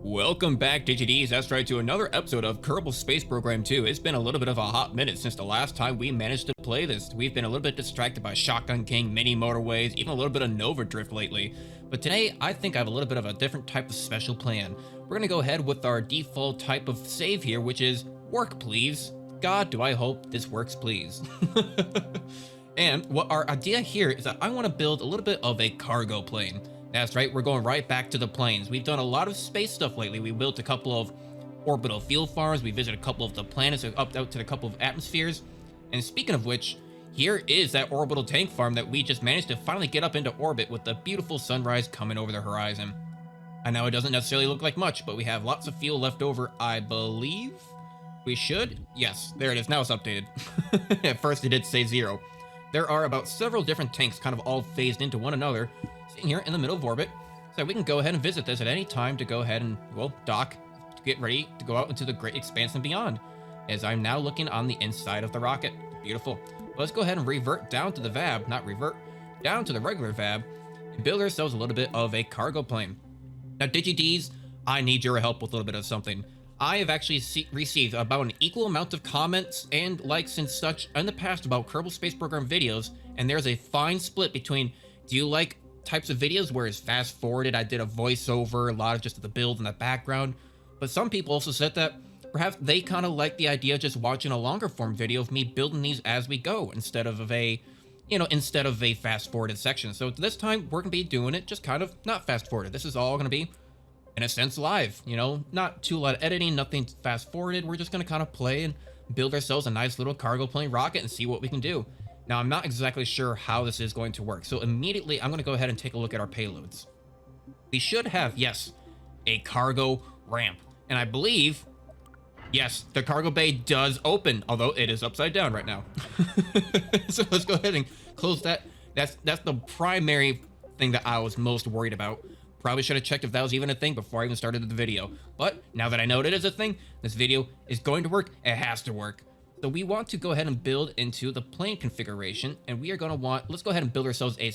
Welcome back, DigiDs. That's right, to another episode of Kerbal Space Program 2. It's been a little bit of a hot minute since the last time we managed to play this. We've been a little bit distracted by Shotgun King, mini motorways, even a little bit of Nova Drift lately. But today, I think I have a little bit of a different type of special plan. We're gonna go ahead with our default type of save here, which is work, please. God, do I hope this works, please. And what our idea here is that I want to build a little bit of a cargo plane. That's right, we're going right back to the planes. We've done a lot of space stuff lately. We built a couple of orbital field farms. We visited a couple of the planets, up out to a couple of atmospheres. And speaking of which, here is that orbital tank farm that we just managed to finally get up into orbit with the beautiful sunrise coming over the horizon. I know it doesn't necessarily look like much, but we have lots of fuel left over, I believe. We should? Yes, there it is. Now it's updated. At first it did say 0. There are about several different tanks kind of all phased into one another, sitting here in the middle of orbit, so we can go ahead and visit this at any time to go ahead and, well, dock, to get ready to go out into the great expanse and beyond, as I'm now looking on the inside of the rocket. Beautiful. But let's go ahead and revert down to the VAB, not revert, down to the regular VAB, and build ourselves a little bit of a cargo plane. Now, DigiDs, I need your help with a little bit of something. I have actually received about an equal amount of comments and likes and such in the past about Kerbal Space Program videos, and there's a fine split between, do you like types of videos where it's fast forwarded, I did a voiceover, a lot of just the build in the background, but some people also said that perhaps they kind of like the idea of just watching a longer form video of me building these as we go, instead of a fast forwarded section. So this time we're gonna be doing it just kind of not fast forwarded. This is all gonna be, in a sense, live, not too lot of editing, nothing fast forwarded. We're just gonna kind of play and build ourselves a nice little cargo plane rocket and see what we can do. Now, I'm not exactly sure how this is going to work, so immediately I'm gonna go ahead and take a look at our payloads. We should have, yes, a cargo ramp, and I believe, yes, the cargo bay does open, although it is upside down right now. So let's go ahead and close that. That's the primary thing that I was most worried about. Probably should have checked if that was even a thing before I even started the video. But now that I know it is a thing, this video is going to work. It has to work. So we want to go ahead and build into the plane configuration, and we are going to let's go ahead and build ourselves a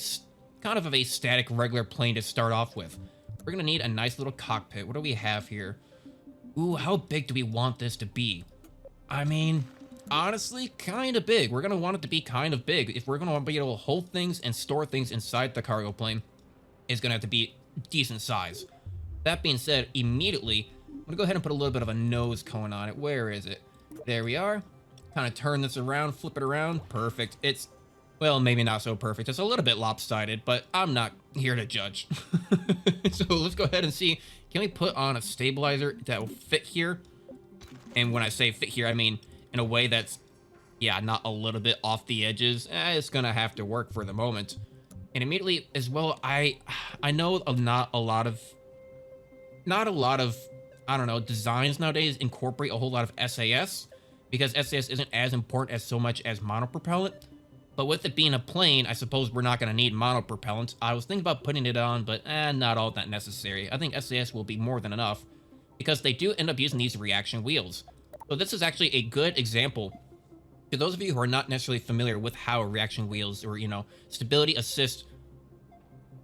kind of a static regular plane to start off with. We're going to need a nice little cockpit. What do we have here? Ooh, how big do we want this to be? I mean, honestly, kind of big. We're going to want it to be kind of big. If we're going to be able to hold things and store things inside the cargo plane, it's going to have to be decent size. That being said, immediately I'm gonna go ahead and put a little bit of a nose cone on it. Where is it? There we are. Kind of turn this around, flip it around. Perfect. It's, well, maybe not so perfect. It's a little bit lopsided, but I'm not here to judge. So let's go ahead and see, can we put on a stabilizer that will fit here? And when I say fit here, I mean in a way that's, yeah, not a little bit off the edges. It's gonna have to work for the moment. And immediately as well, I know not a lot of, I don't know, designs nowadays incorporate a whole lot of SAS, because SAS isn't as important as so much as monopropellant. But with it being a plane, I suppose we're not going to need monopropellant. I was thinking about putting it on, but not all that necessary. I think SAS will be more than enough, because they do end up using these reaction wheels. So this is actually a good example to those of you who are not necessarily familiar with how reaction wheels or, stability assist,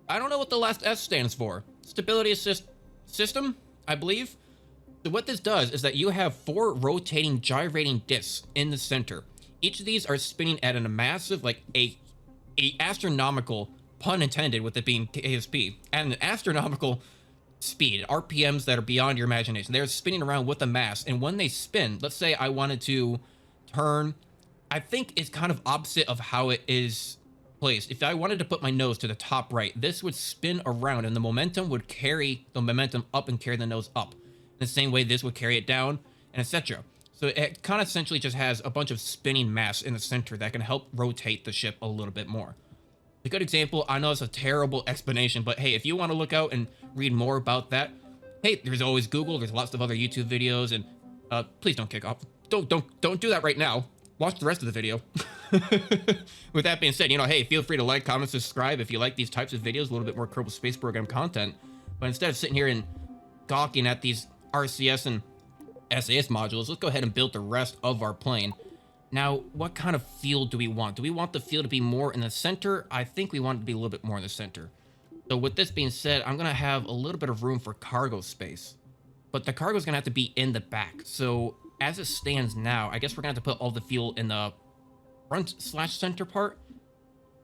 I don't know what the last S stands for. Stability assist system, I believe. So what this does is that you have 4 rotating gyrating discs in the center. Each of these are spinning at a massive, like a astronomical, pun intended with it being KSP, at an astronomical speed, RPMs that are beyond your imagination. They're spinning around with a mass, and when they spin, let's say I wanted to turn, I think it's kind of opposite of how it is placed. If I wanted to put my nose to the top right, this would spin around and the momentum would carry the momentum up and carry the nose up. In the same way this would carry it down, and etc. So it kind of essentially just has a bunch of spinning mass in the center that can help rotate the ship a little bit more. A good example, I know it's a terrible explanation, but hey, if you want to look out and read more about that, hey, there's always Google, there's lots of other YouTube videos, and please don't kick off. Don't do that right now. Watch the rest of the video. With that being said, hey, feel free to like, comment, subscribe if you like these types of videos, a little bit more Kerbal Space Program content. But instead of sitting here and gawking at these RCS and SAS modules, let's go ahead and build the rest of our plane. Now, what kind of field do we want? Do we want the field to be more in the center? I think we want it to be a little bit more in the center. So with this being said, I'm going to have a little bit of room for cargo space. but the cargo is gonna have to be in the back. So as it stands now, I guess we're gonna have to put all the fuel in the front/center part.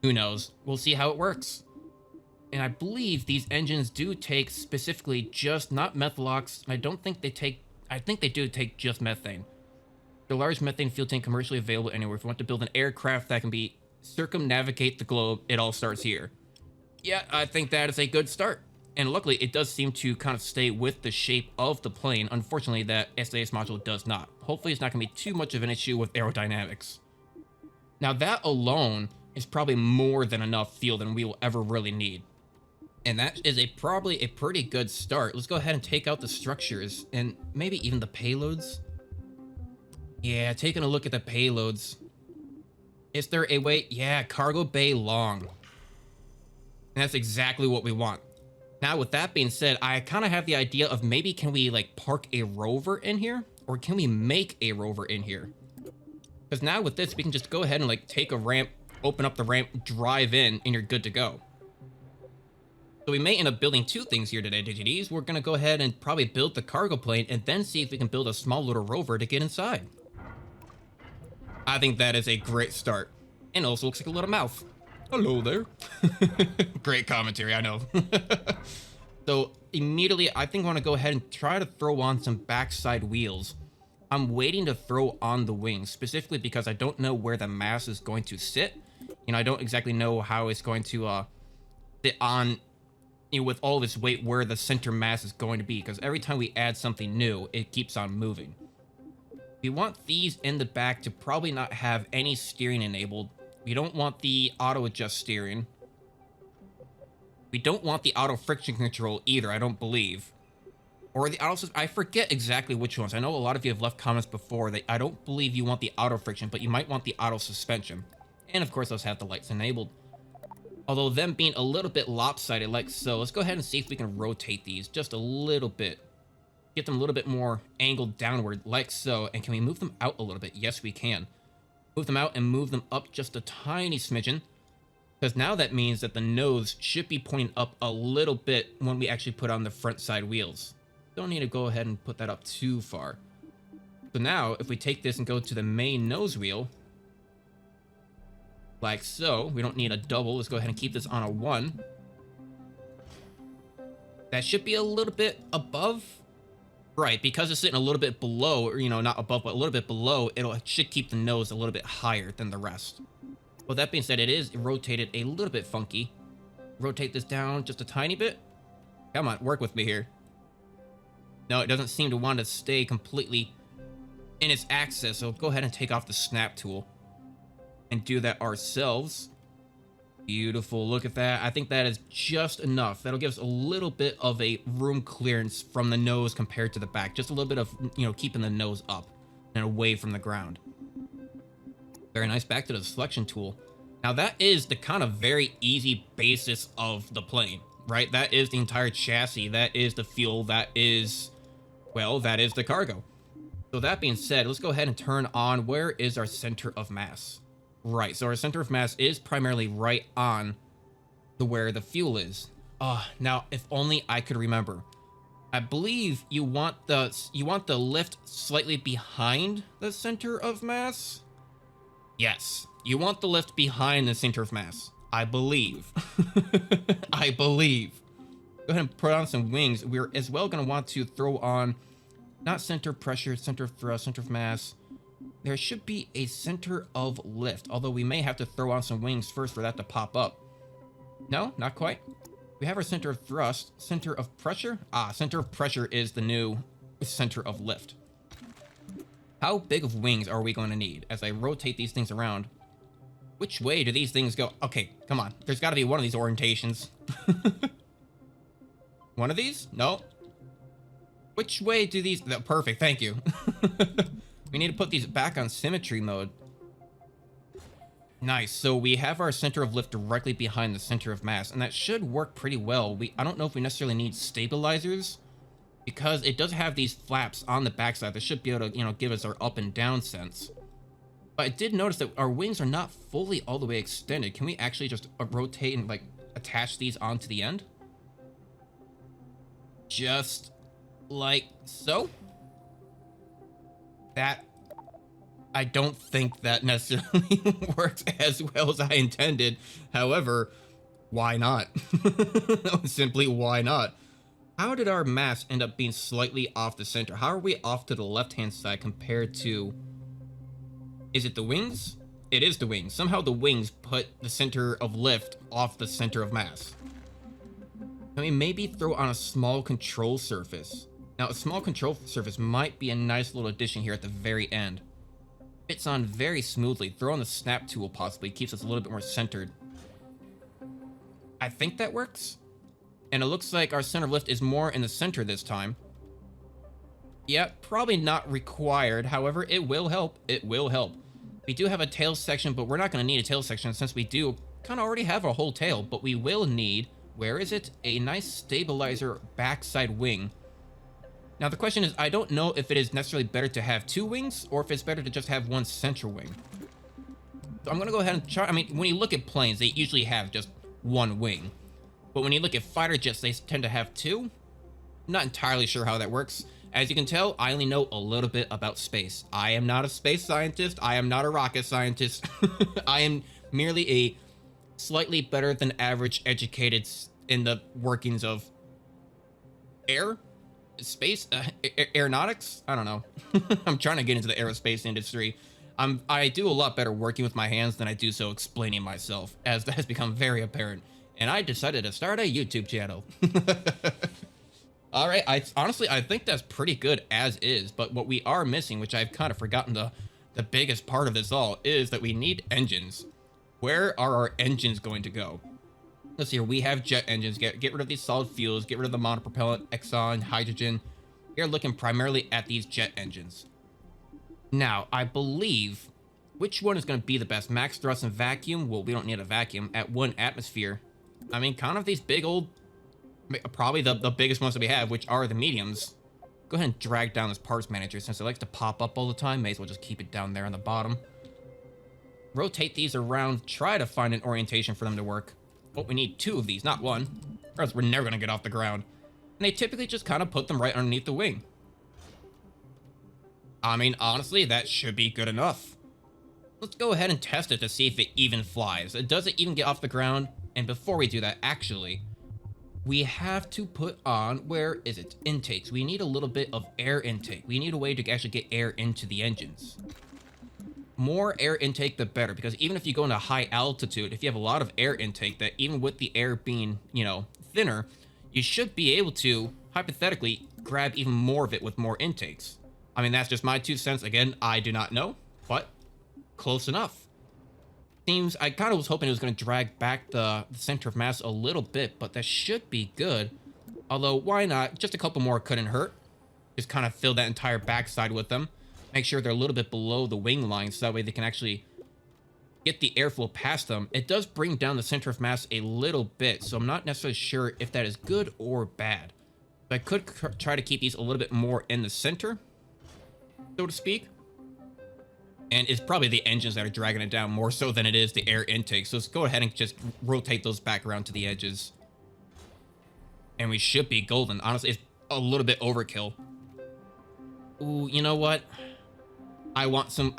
Who knows? We'll see how it works. And I believe these engines do take specifically just not methalox. I don't think they take, I think they do take just methane. The large methane fuel tank commercially available anywhere. If you want to build an aircraft that can be circumnavigate the globe, it all starts here. Yeah, I think that is a good start. And luckily, it does seem to kind of stay with the shape of the plane. Unfortunately, that SAS module does not. Hopefully, it's not going to be too much of an issue with aerodynamics. Now, that alone is probably more than enough fuel than we will ever really need. And that is probably a pretty good start. Let's go ahead and take out the structures and maybe even the payloads. Yeah, taking a look at the payloads. Is there a way? Yeah, cargo bay long. And that's exactly what we want. Now, with that being said, I kind of have the idea of maybe can we like park a rover in here? Or can we make a rover in here? Because now with this, we can just go ahead and like take a ramp, open up the ramp, drive in, and you're good to go. So we may end up building two things here today, DGDs. We're going to go ahead and probably build the cargo plane and then see if we can build a small little rover to get inside. I think that is a great start. And also looks like a little mouth. Hello there. Great commentary, I know. So immediately, I think I want to go ahead and try to throw on some backside wheels. I'm waiting to throw on the wings, specifically because I don't know where the mass is going to sit. You know, I don't exactly know how it's going to fit on, you know, with all this weight, where the center mass is going to be, because every time we add something new, it keeps on moving. We want these in the back to probably not have any steering enabled. We don't want the auto adjust steering. We don't want the auto friction control either, I don't believe. Or the auto, I forget exactly which ones. I know a lot of you have left comments before that I don't believe you want the auto friction, but you might want the auto suspension. And of course, those have the lights enabled. Although them being a little bit lopsided like so, let's go ahead and see if we can rotate these just a little bit. Get them a little bit more angled downward like so. And can we move them out a little bit? Yes, we can. Move them out and move them up just a tiny smidgen. Because now that means that the nose should be pointing up a little bit when we actually put on the front side wheels. Don't need to go ahead and put that up too far. So now, if we take this and go to the main nose wheel, like so, we don't need a double. Let's go ahead and keep this on a 1. That should be a little bit above. Right, because it's sitting a little bit below, or, you know, not above, but a little bit below, it should keep the nose a little bit higher than the rest. Well, that being said, it is rotated a little bit funky. Rotate this down just a tiny bit. Come on, work with me here. No, it doesn't seem to want to stay completely in its axis, so go ahead and take off the snap tool and do that ourselves. Beautiful, look at that. I think that is just enough. That'll give us a little bit of a room clearance from the nose compared to the back. Just a little bit of, you know, keeping the nose up and away from the ground. Very nice. Back to the selection tool. Now that is the kind of very easy basis of the plane, right? That is the entire chassis. That is the fuel. That is, well, that is the cargo. So that being said, let's go ahead and turn on, where is our center of mass? Right, so our center of mass is primarily right on to where the fuel is. Now, if only I could remember. I believe you want the lift slightly behind the center of mass? Yes, you want the lift behind the center of mass. I believe. I believe. Go ahead and put on some wings. We're as well going to want to throw on, not center pressure, center of thrust, center of mass. There should be a center of lift, although we may have to throw on some wings first for that to pop up. No, not quite. We have our center of thrust, center of pressure. Center of pressure is the new center of lift. How big of wings are we going to need as I rotate these things around? Which way do these things go? Okay, come on. There's got to be one of these orientations. One of these? No. Which way do these... Perfect, thank you. We need to put these back on symmetry mode. Nice. So we have our center of lift directly behind the center of mass, and that should work pretty well. I don't know if we necessarily need stabilizers, because it does have these flaps on the backside that should be able to, you know, give us our up and down sense. But I did notice that our wings are not fully all the way extended. Can we actually just rotate and like attach these onto the end? Just like so. That, I don't think that necessarily works as well as I intended. However, why not? Simply, why not? How did our mass end up being slightly off the center? How are we off to the left-hand side compared to... Is it the wings? It is the wings. Somehow the wings put the center of lift off the center of mass. I mean, maybe throw on a small control surface. Now, a small control surface might be a nice little addition here at the very end. Fits on very smoothly. Throw on the snap tool possibly. Keeps us a little bit more centered. I think that works. And it looks like our center of lift is more in the center this time. Yeah, probably not required. However, it will help. It will help. We do have a tail section, but we're not going to need a tail section since we do kind of already have a whole tail. But we will need, where is it? A nice stabilizer backside wing. Now, the question is, I don't know if it is necessarily better to have two wings or if it's better to just have one central wing. So I'm going to go ahead and try. I mean, when you look at planes, they usually have just one wing. But when you look at fighter jets, they tend to have two. Not entirely sure how that works. As you can tell, I only know a little bit about space. I am not a space scientist. I am not a rocket scientist. I am merely a slightly better than average educated in the workings of space, aeronautics. I don't know. I'm trying to get into the aerospace industry. I do a lot better working with my hands than I do so explaining myself, as that has become very apparent. And I decided to start a YouTube channel. All right, honestly, I think that's pretty good as is, but what we are missing, which I've kind of forgotten the biggest part of this all, is that we need engines. Where are our engines going to go? Let's see here, we have jet engines. Get rid of these solid fuels, get rid of the monopropellant, Exxon, hydrogen. We're looking primarily at these jet engines. Now, I believe, which one is going to be the best? Max thrust and vacuum? Well, we don't need a vacuum at 1 atmosphere. I mean, kind of these big old... Probably the biggest ones that we have, which are the mediums. Go ahead and drag down this parts manager. Since it likes to pop up all the time, may as well just keep it down there on the bottom. Rotate these around. Try to find an orientation for them to work. Oh, we need 2 of these, not 1. Or else we're never going to get off the ground. And they typically just kind of put them right underneath the wing. I mean, honestly, that should be good enough. Let's go ahead and test it to see if it even flies. Does it even get off the ground? And before we do that, actually... we have to put on, where is it? Intakes. We need a little bit of air intake. We need a way to actually get air into the engines. More air intake, the better, because even if you go into high altitude, if you have a lot of air intake, that even with the air being, you know, thinner, you should be able to, hypothetically, grab even more of it with more intakes. I mean, that's just my 2 cents. Again, I do not know, but close enough. Seems, I kind of was hoping it was going to drag back the center of mass a little bit, but that should be good. Although, why not? Just a couple more couldn't hurt. Just kind of fill that entire backside with them. Make sure they're a little bit below the wing line, so that way they can actually get the airflow past them. It does bring down the center of mass a little bit, so I'm not necessarily sure if that is good or bad. But I could try to keep these a little bit more in the center, so to speak. And it's probably the engines that are dragging it down more so than it is the air intake. So let's go ahead and just rotate those back around to the edges. And we should be golden. Honestly, it's a little bit overkill. Ooh, you know what? I want some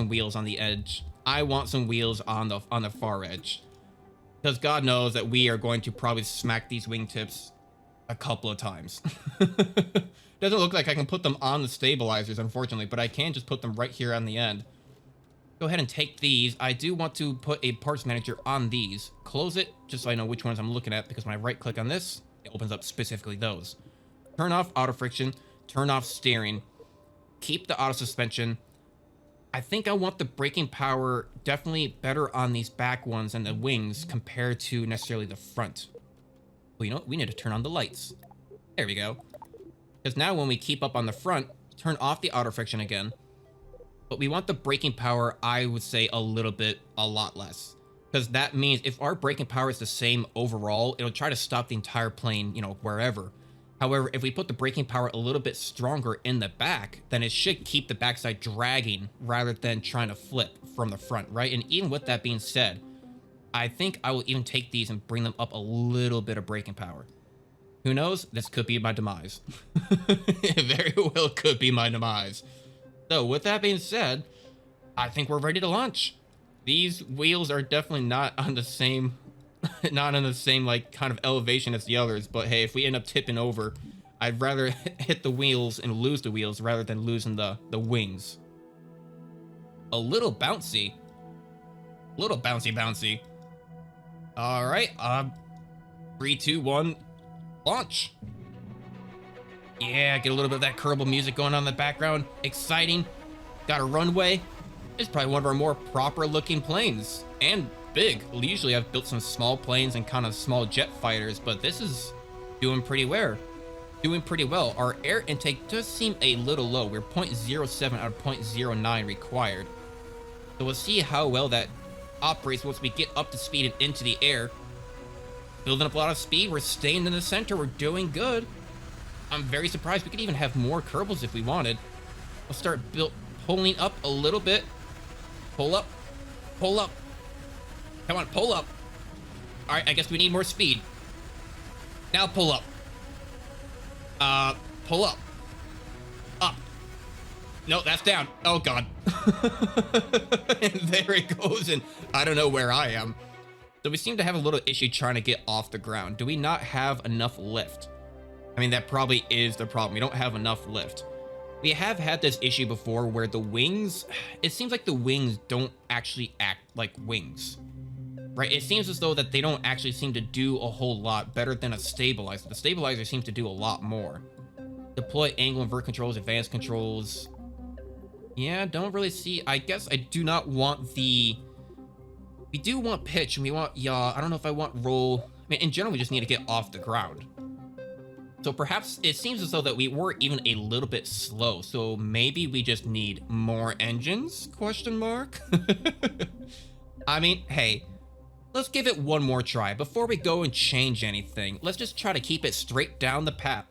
wheels on the edge. I want some wheels on the far edge. Because God knows that we are going to probably smack these wingtips a couple of times. Doesn't look like I can put them on the stabilizers, unfortunately, but I can just put them right here on the end. Go ahead and take these. I do want to put a parts manager on these. Close it, just so I know which ones I'm looking at, because when I right click on this, it opens up specifically those. Turn off auto friction, turn off steering, keep the auto suspension. I think I want the braking power definitely better on these back ones and the wings compared to necessarily the front. Well, you know what? We need to turn on the lights. There we go. Because now when we keep up on the front, turn off the auto friction again. But we want the braking power, I would say, a lot less. Because that means if our braking power is the same overall, it'll try to stop the entire plane, you know, wherever. However, if we put the braking power a little bit stronger in the back, then it should keep the backside dragging rather than trying to flip from the front, right? And even with that being said, I think I will even take these and bring them up a little bit of braking power. Who knows? This could be my demise. It very well could be my demise. So with that being said, I think we're ready to launch. These wheels are definitely not on the same, not on the same like kind of elevation as the others. But hey, if we end up tipping over, I'd rather hit the wheels and lose the wheels rather than losing the wings. A little bouncy. Little bouncy bouncy. All right, 3, 2, 1, launch. Yeah, get a little bit of that Kerbal music going on in the background. Exciting. Got a runway. It's probably one of our more proper looking planes. And big. Usually I've built some small planes and kind of small jet fighters, but this is doing pretty well. Doing pretty well. Our air intake does seem a little low. We're 0.07 out of 0.09 required. So we'll see how well that operates once we get up to speed and into the air. Building up a lot of speed. We're staying in the center. We're doing good. I'm very surprised. We could even have more Kerbals if we wanted. We'll start pulling up a little bit. Pull up. Pull up. Come on, pull up. All right, I guess we need more speed. Now pull up. Pull up. Up. No, that's down. Oh, God. And there it goes, and I don't know where I am. So we seem to have a little issue trying to get off the ground. Do we not have enough lift? I mean, that probably is the problem. We don't have enough lift. We have had this issue before where the wings, it seems like the wings don't actually act like wings, right? It seems as though that they don't actually seem to do a whole lot better than a stabilizer. The stabilizer seems to do a lot more. Deploy angle invert controls, advanced controls. Yeah, don't really see. I guess I do not want we do want pitch and we want yaw. I don't know if I want roll. I mean, in general, we just need to get off the ground. So perhaps it seems as though that we were even a little bit slow. So maybe we just need more engines, question mark? I mean, hey, let's give it one more try. Before we go and change anything, let's just try to keep it straight down the path.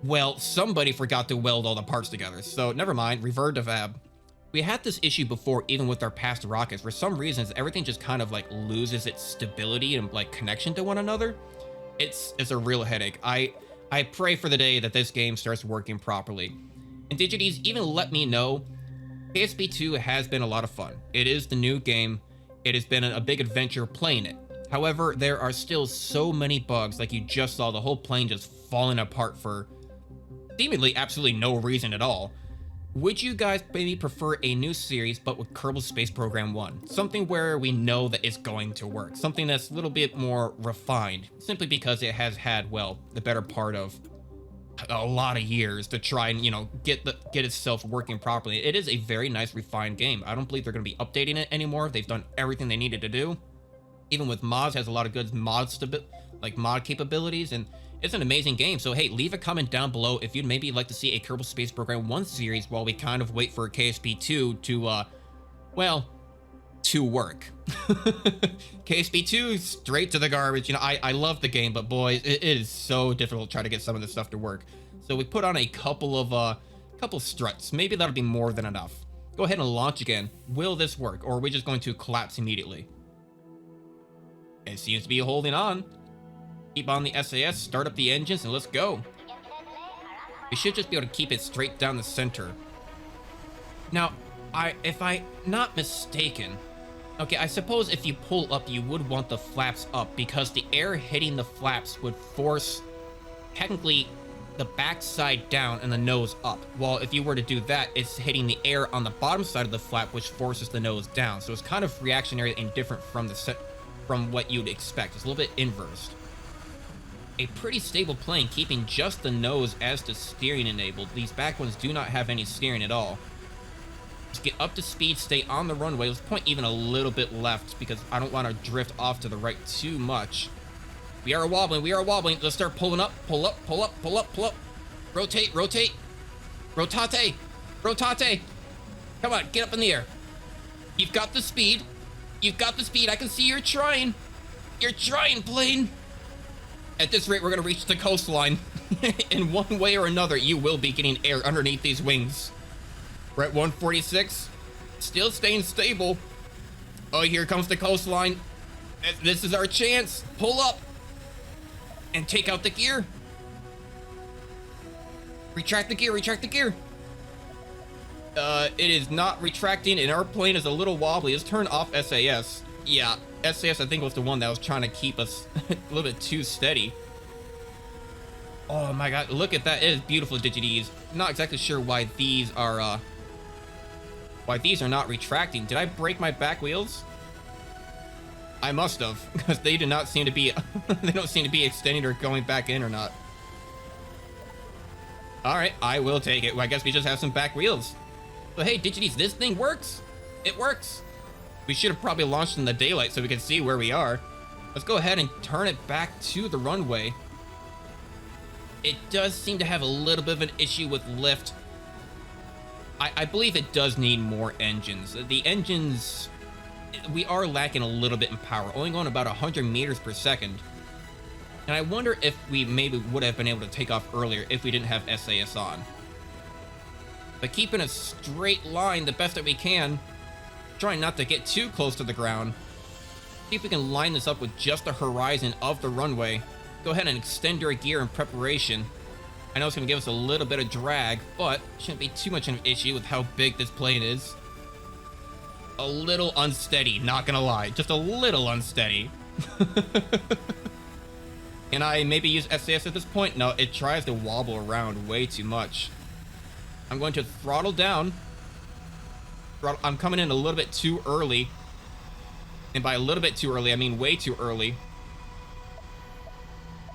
Well, somebody forgot to weld all the parts together, so never mind, revert to fab. We had this issue before, even with our past rockets. For some reasons, everything just kind of like loses its stability and like connection to one another. It's a real headache. I pray for the day that this game starts working properly. And Digites even let me know, KSP 2 has been a lot of fun. It is the new game. It has been a big adventure playing it. However, there are still so many bugs, like you just saw the whole plane just falling apart for seemingly absolutely no reason at all. Would you guys maybe prefer a new series, but with Kerbal Space Program 1? Something where we know that it's going to work. Something that's a little bit more refined, simply because it has had, well, the better part of a lot of years to try and, you know, get itself working properly. It is a very nice, refined game. I don't believe they're going to be updating it anymore. They've done everything they needed to do. Even with mods, has a lot of good mod capabilities, and it's an amazing game. So hey, leave a comment down below if you'd maybe like to see a Kerbal Space Program 1 series while we kind of wait for KSP 2 to, to work. KSP 2, straight to the garbage. You know, I love the game, but boy, it is so difficult to try to get some of this stuff to work. So we put on a couple of struts. Maybe that'll be more than enough. Go ahead and launch again. Will this work, or are we just going to collapse immediately? It seems to be holding on. Keep on the SAS, start up the engines, and let's go. We should just be able to keep it straight down the center. Now, if I'm not mistaken, okay, I suppose if you pull up, you would want the flaps up because the air hitting the flaps would force, technically, the backside down and the nose up. While if you were to do that, it's hitting the air on the bottom side of the flap, which forces the nose down. So it's kind of reactionary and different from what you'd expect. It's a little bit inverse. A pretty stable plane, keeping just the nose as the steering enabled. These back ones do not have any steering at all. Just get up to speed, stay on the runway. Let's point even a little bit left because I don't want to drift off to the right too much. We are wobbling, we are wobbling. Let's start pulling up, pull up, pull up, pull up, pull up. Rotate, rotate, rotate, rotate. Come on, get up in the air. You've got the speed. You've got the speed. I can see you're trying. You're trying, plane. At this rate, we're going to reach the coastline. In one way or another, you will be getting air underneath these wings. We're at 146. Still staying stable. Oh, here comes the coastline. This is our chance. Pull up and take out the gear. Retract the gear, retract the gear. It is not retracting, and our plane is a little wobbly. Let's turn off SAS. Yeah, SAS I think was the one that was trying to keep us a little bit too steady. Oh my god, look at that. It is beautiful, Digid's. Not exactly sure why these are not retracting. Did I break my back wheels? I must have, because they do not seem to be they don't seem to be extending or going back in or not. Alright, I will take it. Well, I guess we just have some back wheels. But hey, Digid's, this thing works. It works. We should have probably launched in the daylight so we can see where we are. Let's go ahead and turn it back to the runway. It does seem to have a little bit of an issue with lift. I believe it does need more engines. The engines, we are lacking a little bit in power, only going about 100 meters per second. And I wonder if we maybe would have been able to take off earlier if we didn't have SAS on. But keeping a straight line the best that we can, trying not to get too close to the ground. See if we can line this up with just the horizon of the runway. Go ahead and extend your gear in preparation. I know it's going to give us a little bit of drag, but shouldn't be too much of an issue with how big this plane is. A little unsteady, not gonna lie. Just a little unsteady. Can I maybe use SAS at this point? No, it tries to wobble around way too much. I'm going to throttle down. I'm coming in a little bit too early. And by a little bit too early, I mean way too early.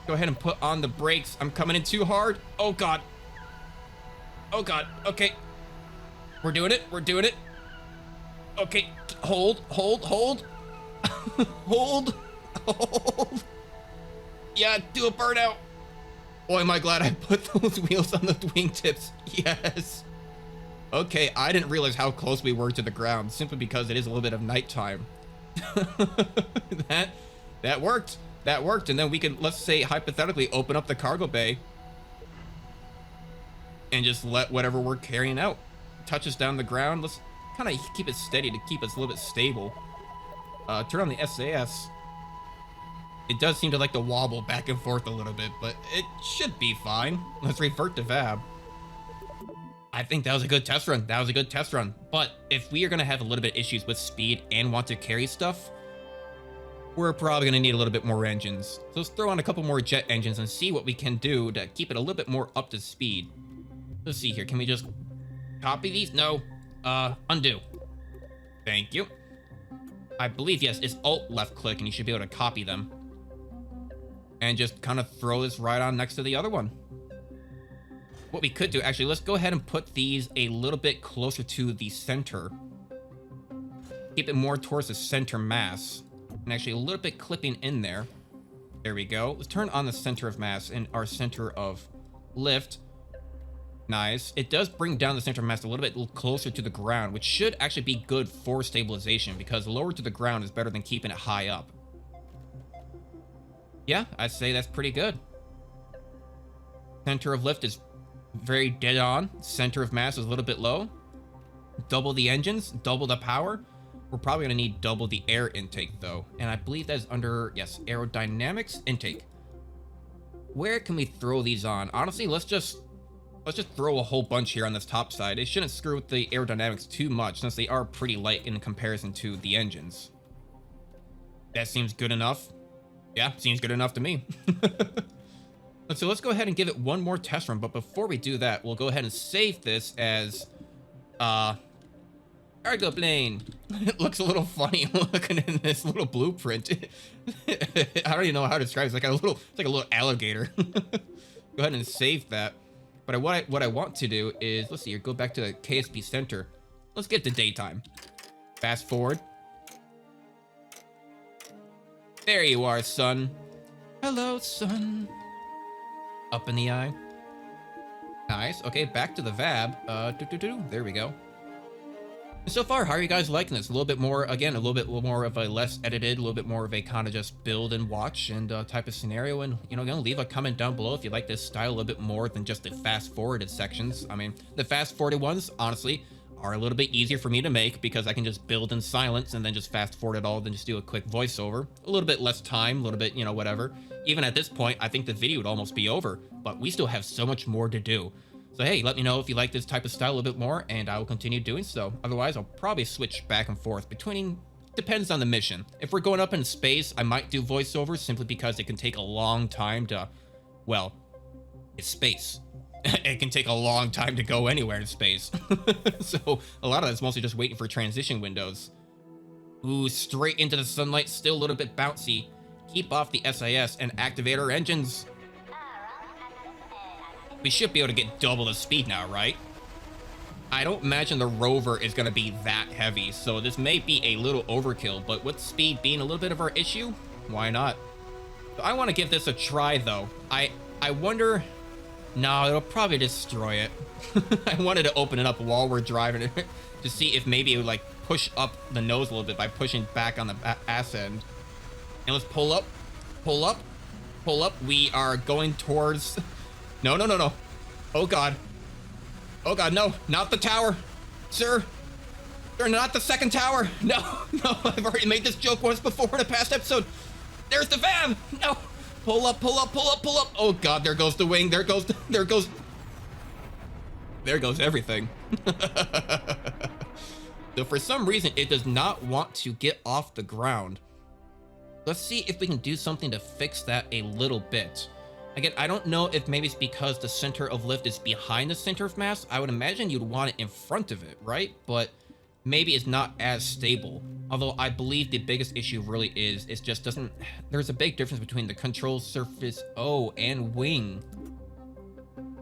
Go ahead and put on the brakes. I'm coming in too hard. Oh god. Oh god. Okay. We're doing it. We're doing it. Okay. Hold. Hold. Hold. Hold. Hold. Yeah, do a burnout. Boy, am I glad I put those wheels on the wingtips. Yes. Okay, I didn't realize how close we were to the ground simply because it is a little bit of nighttime. That worked. That worked, and then we can, let's say, hypothetically open up the cargo bay and just let whatever we're carrying out touch us down the ground. Let's kind of keep it steady to keep us a little bit stable. Turn on the SAS. It does seem to like to wobble back and forth a little bit, but it should be fine. Let's revert to VAB. I think that was a good test run. That was a good test run. But if we are going to have a little bit of issues with speed and want to carry stuff, we're probably going to need a little bit more engines. So let's throw on a couple more jet engines and see what we can do to keep it a little bit more up to speed. Let's see here. Can we just copy these? No. Undo. Thank you. I believe, yes, it's Alt left click and you should be able to copy them. And just kind of throw this right on next to the other one. What we could do, actually, let's go ahead and put these a little bit closer to the center. Keep it more towards the center mass. And actually a little bit clipping in there. There we go. Let's turn on the center of mass and our center of lift. Nice. It does bring down the center of mass a little bit closer to the ground, which should actually be good for stabilization because lower to the ground is better than keeping it high up. Yeah, I'd say that's pretty good. Center of lift is very dead on. Center of mass is a little bit low. Double the engines, double the power. We're probably gonna need double the air intake though. And I believe that's under, yes, aerodynamics intake. Where can we throw these on? Honestly, let's just throw a whole bunch here on this top side. It shouldn't screw with the aerodynamics too much since they are pretty light in comparison to the engines. That seems good enough. Yeah, seems good enough to me. So let's go ahead and give it one more test run. But before we do that, we'll go ahead and save this as cargo plane. It looks a little funny looking in this little blueprint. I don't even know how to describe it. It's like a little alligator. Go ahead and save that. But what I want to do is, let's see here, go back to the KSP center. Let's get to daytime. Fast forward. There you are, sun. Hello, sun. Up in the eye. Nice. Okay, back to the VAB. There we go. So far, how are you guys liking this? A little bit more, again, a little bit more of a less edited, a little bit more of a kind of just build and watch and type of scenario. And, you know, leave a comment down below if you like this style a little bit more than just the fast forwarded sections. I mean, the fast forwarded ones, honestly, are a little bit easier for me to make because I can just build in silence and then just fast forward it all, then just do a quick voiceover. A little bit less time, a little bit, you know, whatever. Even at this point, I think the video would almost be over, but we still have so much more to do. So hey, let me know if you like this type of style a little bit more, and I will continue doing so. Otherwise, I'll probably switch back and forth between, depends on the mission. If we're going up in space, I might do voiceovers simply because it can take a long time to, well, it's space. It can take a long time to go anywhere in space. So a lot of that's mostly just waiting for transition windows. Ooh, straight into the sunlight, still a little bit bouncy. Keep off the SIS and activate our engines. We should be able to get double the speed now, right? I don't imagine the rover is going to be that heavy, so this may be a little overkill, but with speed being a little bit of our issue, why not? I want to give this a try, though. I wonder... No, it'll probably destroy it. I wanted to open it up while we're driving it to see if maybe it would, like, push up the nose a little bit by pushing back on the ass end. And let's pull up, pull up, pull up. We are going towards... No, no, no, no. Oh, God. Oh, God, no. Not the tower. Sir. Sir, not the second tower. No, no. I've already made this joke once before in a past episode. There's the van. No. Pull up, pull up, pull up, pull up. Oh, God, there goes the wing. There goes everything. So for some reason, it does not want to get off the ground. Let's see if we can do something to fix that a little bit. Again, I don't know if maybe it's because the center of lift is behind the center of mass. I would imagine you'd want it in front of it, right? But maybe it's not as stable. Although I believe the biggest issue really is, it just doesn't, there's a big difference between the control surface, and wing.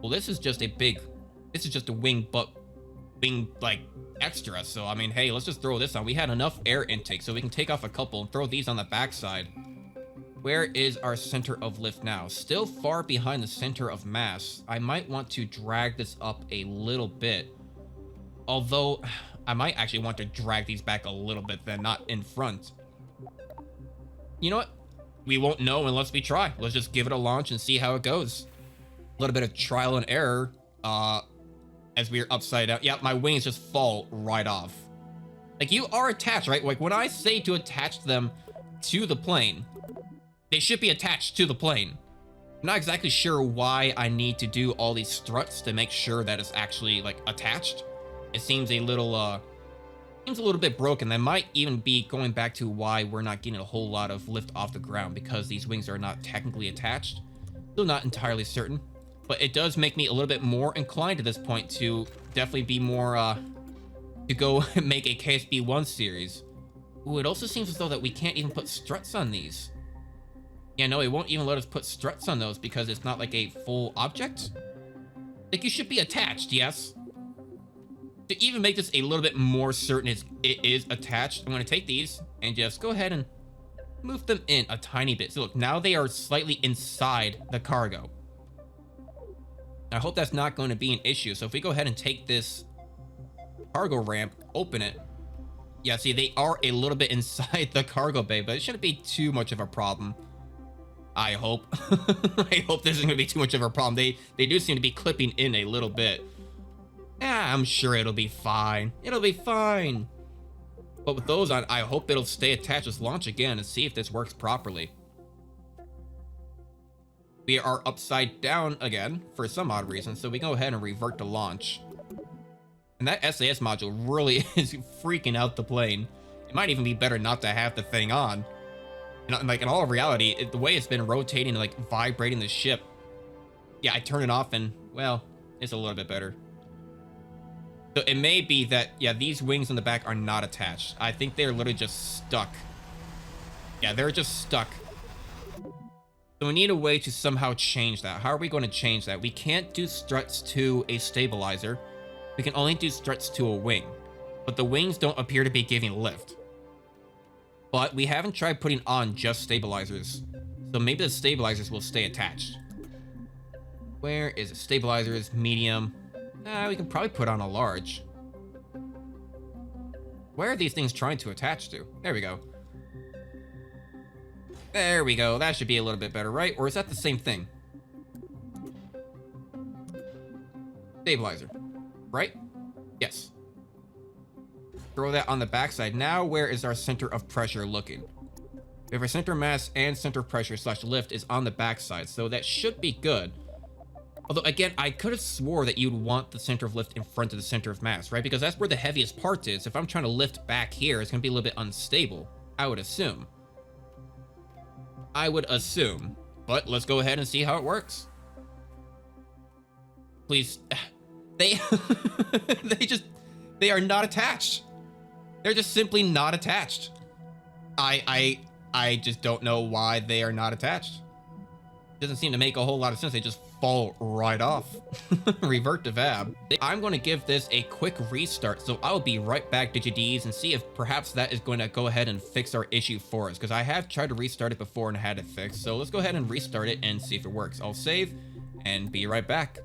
Well, this is just a wing, but wing, like, extra. So, I mean, hey, let's just throw this on. We had enough air intake, so we can take off a couple and throw these on the backside. Where is our center of lift now? Still far behind the center of mass. I might want to drag this up a little bit. Although, I might actually want to drag these back a little bit then, not in front. You know what? We won't know unless we try. Let's just give it a launch and see how it goes. A little bit of trial and error, as we're upside down. Yeah, my wings just fall right off. Like, you are attached, right? Like, when I say to attach them to the plane, they should be attached to the plane. I'm not exactly sure why I need to do all these struts to make sure that it's actually, like, attached. It seems a little bit broken. That might even be going back to why we're not getting a whole lot of lift off the ground, because these wings are not technically attached. Still not entirely certain, but it does make me a little bit more inclined at this point to definitely be more, to go make a KSP 1 series. Ooh, it also seems as though that we can't even put struts on these. Yeah, no, it won't even let us put struts on those because it's not like a full object. Like, you should be attached, yes. To even make this a little bit more certain it is attached, I'm going to take these and just go ahead and move them in a tiny bit. So look, now they are slightly inside the cargo. I hope that's not going to be an issue. So if we go ahead and take this cargo ramp, open it. Yeah, see, they are a little bit inside the cargo bay, but it shouldn't be too much of a problem. I hope. I hope this isn't going to be too much of a problem. They do seem to be clipping in a little bit. Yeah, I'm sure it'll be fine. It'll be fine. But with those on, I hope it'll stay attached. Let's launch again and see if this works properly. We are upside down again for some odd reason, so we go ahead and revert to launch. And that SAS module really is freaking out the plane. It might even be better not to have the thing on. And like, in all reality, the way it's been rotating and like vibrating the ship, yeah, I turn it off and, well, it's a little bit better. So it may be that, yeah, these wings in the back are not attached. I think they're literally just stuck. Yeah, they're just stuck. So we need a way to somehow change that. How are we going to change that? We can't do struts to a stabilizer. We can only do struts to a wing. But the wings don't appear to be giving lift. But we haven't tried putting on just stabilizers. So maybe the stabilizers will stay attached. Where is it? Stabilizers, medium. We can probably put on a large. Where are these things trying to attach to? There we go. There we go. That should be a little bit better, right? Or is that the same thing? Stabilizer. Right? Yes. Throw that on the backside. Now, where is our center of pressure looking? We have our center of mass and center of pressure / lift is on the backside, so that should be good. Although, again, I could have swore that you'd want the center of lift in front of the center of mass, right? Because that's where the heaviest part is. If I'm trying to lift back here, it's going to be a little bit unstable, I would assume. But let's go ahead and see how it works. Please. They they are not attached. They're just simply not attached. I just don't know why they are not attached. Doesn't seem to make a whole lot of sense. They just fall right off. Revert to VAB. I'm going to give this a quick restart, so I'll be right back, DigiDs, and see if perhaps that is going to go ahead and fix our issue for us, because I have tried to restart it before and had it fixed. So let's go ahead and restart it and see if it works. I'll save and be right back.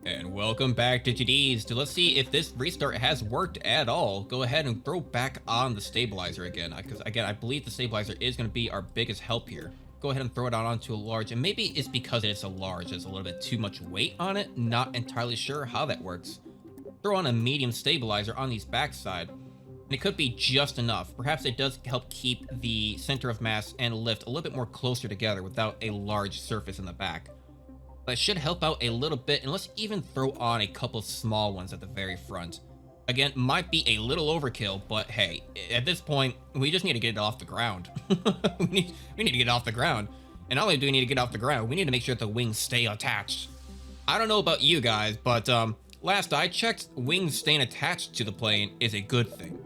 And welcome back, DigiDs. So let's see if this restart has worked at all. Go ahead and throw back on the stabilizer again, because again, I believe the stabilizer is going to be our biggest help here. Go ahead and throw it out onto a large, and maybe it's because it's a large, there's a little bit too much weight on it. Not entirely sure how that works. Throw on a medium stabilizer on these backside, and it could be just enough. Perhaps it does help keep the center of mass and lift a little bit more closer together without a large surface in the back. That should help out a little bit, and let's even throw on a couple small ones at the very front. Again, might be a little overkill, but hey, at this point, we just need to get it off the ground. we need to get it off the ground. And not only do we need to get off the ground, we need to make sure that the wings stay attached. I don't know about you guys, but last I checked, wings staying attached to the plane is a good thing.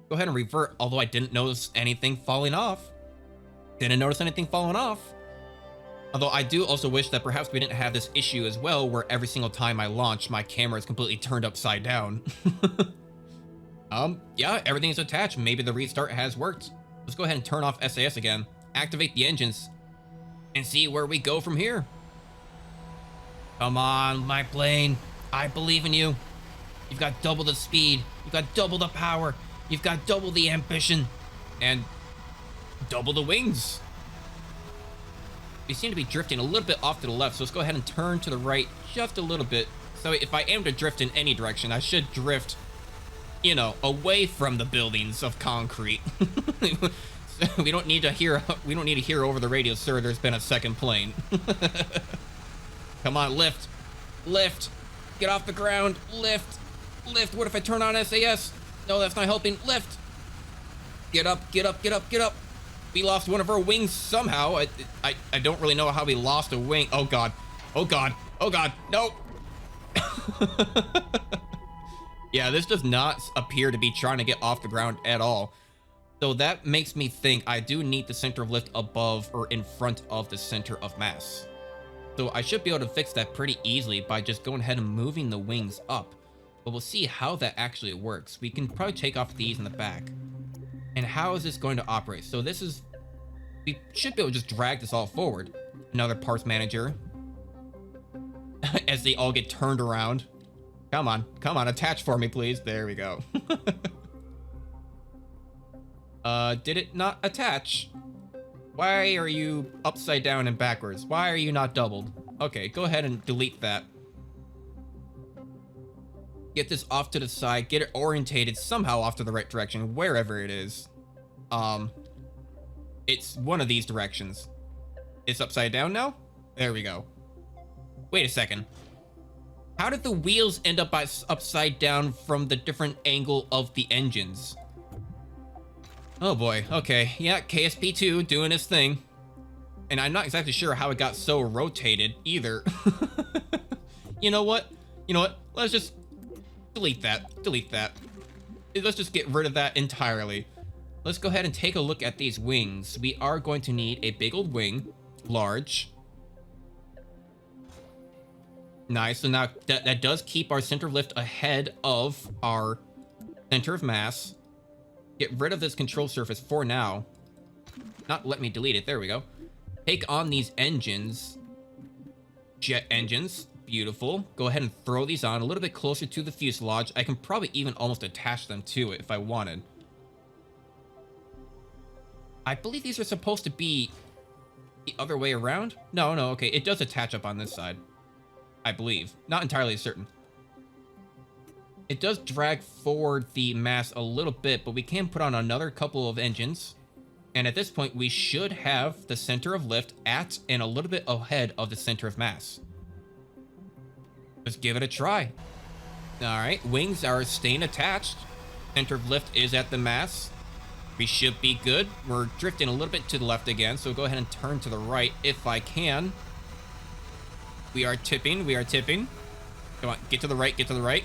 Go ahead and revert, although I didn't notice anything falling off. Although I do also wish that perhaps we didn't have this issue as well, where every single time I launch, my camera is completely turned upside down. Yeah, everything's attached. Maybe the restart has worked. Let's go ahead and turn off SAS again, activate the engines, and see where we go from here. Come on, my plane. I believe in you. You've got double the speed. You've got double the power. You've got double the ambition. And double the wings. We seem to be drifting a little bit off to the left, so let's go ahead and turn to the right just a little bit. So if I am to drift in any direction, I should drift, you know, away from the buildings of concrete. So we don't need to hear over the radio, sir, there's been a second plane. Come on, lift. Get off the ground. Lift. What if I turn on SAS? No, that's not helping. Lift. Get up. We lost one of our wings somehow. I don't really know how we lost a wing. Oh god. No. Yeah, this does not appear to be trying to get off the ground at all. So that makes me think I do need the center of lift above or in front of the center of mass. So I should be able to fix that pretty easily by just going ahead and moving the wings up. But we'll see how that actually works. We can probably take off these in the back. And how is this going to operate? So this is, we should be able to just drag this all forward. Another parts manager. As they all get turned around. Come on, attach for me, please. There we go. Did it not attach? Why are you upside down and backwards? Why are you not doubled? Okay, go ahead and delete that. Get this off to the side, get it orientated somehow off to the right direction, wherever it is. It's one of these directions. It's upside down now? There we go. Wait a second. How did the wheels end up upside down from the different angle of the engines? Oh boy, okay. Yeah, KSP2 doing his thing. And I'm not exactly sure how it got so rotated either. You know what? Let's just delete that. Let's just get rid of that entirely. Let's go ahead and take a look at these wings. We are going to need a big old wing, large. Nice, so now that does keep our center of lift ahead of our center of mass. Get rid of this control surface for now. Not let me delete it, there we go. Take on these engines. Jet engines. Beautiful. Go ahead and throw these on a little bit closer to the fuselage. I can probably even almost attach them to it if I wanted. I believe these are supposed to be the other way around. No, okay. It does attach up on this side. I believe. Not entirely certain. It does drag forward the mass a little bit, but we can put on another couple of engines. And at this point, we should have the center of lift at and a little bit ahead of the center of mass. Let's give it a try. All right, wings are staying attached. Center of lift is at the mass. We should be good. We're drifting a little bit to the left again, so go ahead and turn to the right if I can. We are tipping. We are tipping. Come on, get to the right. Get to the right.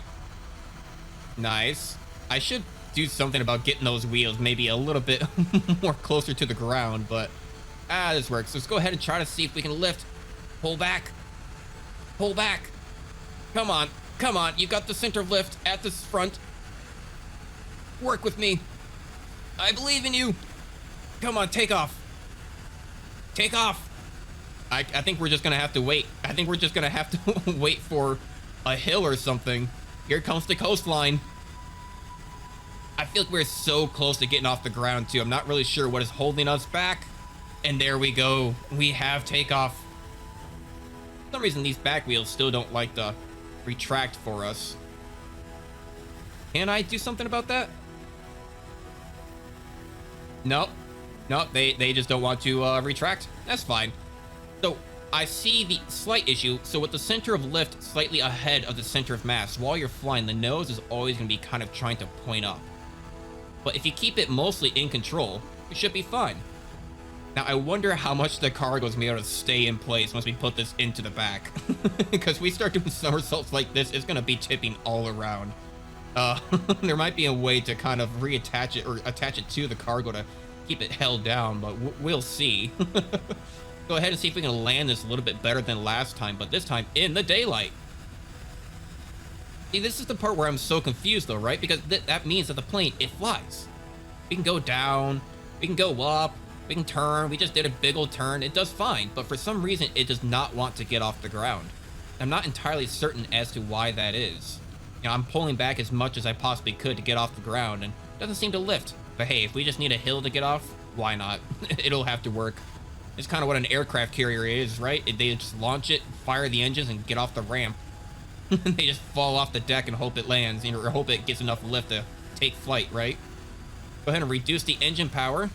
Nice. I should do something about getting those wheels maybe a little bit more closer to the ground, but this works. Let's go ahead and try to see if we can lift. Pull back. Pull back. Come on. Come on. You got the center of lift at the front. Work with me. I believe in you. Come on, take off. Take off. I think we're just gonna have to wait. I think we're just gonna have to wait for a hill or something. Here comes the coastline. I feel like we're so close to getting off the ground too. I'm not really sure what is holding us back. And there we go. We have takeoff. For some reason, these back wheels still don't like to retract for us. Can I do something about that? Nope. Nope, they just don't want to retract. That's fine. So I see the slight issue. So with the center of lift slightly ahead of the center of mass, while you're flying, the nose is always going to be kind of trying to point up. But if you keep it mostly in control, it should be fine. Now, I wonder how much the cargo is going to be able to stay in place once we put this into the back. Because we start doing somersaults like this, it's going to be tipping all around. There might be a way to kind of reattach it or attach it to the cargo to keep it held down, but we'll see. Go ahead and see if we can land this a little bit better than last time, but this time in the daylight. See, this is the part where I'm so confused though, right? Because that means that the plane, it flies. We can go down, we can go up, we can turn. We just did a big old turn. It does fine, but for some reason, it does not want to get off the ground. I'm not entirely certain as to why that is. You know, I'm pulling back as much as I possibly could to get off the ground, and it doesn't seem to lift. But hey, if we just need a hill to get off, why not? It'll have to work. It's kind of what an aircraft carrier is, right? They just launch it, fire the engines, and get off the ramp. They just fall off the deck and hope it lands, you know, or hope it gets enough lift to take flight, right? Go ahead and reduce the engine power.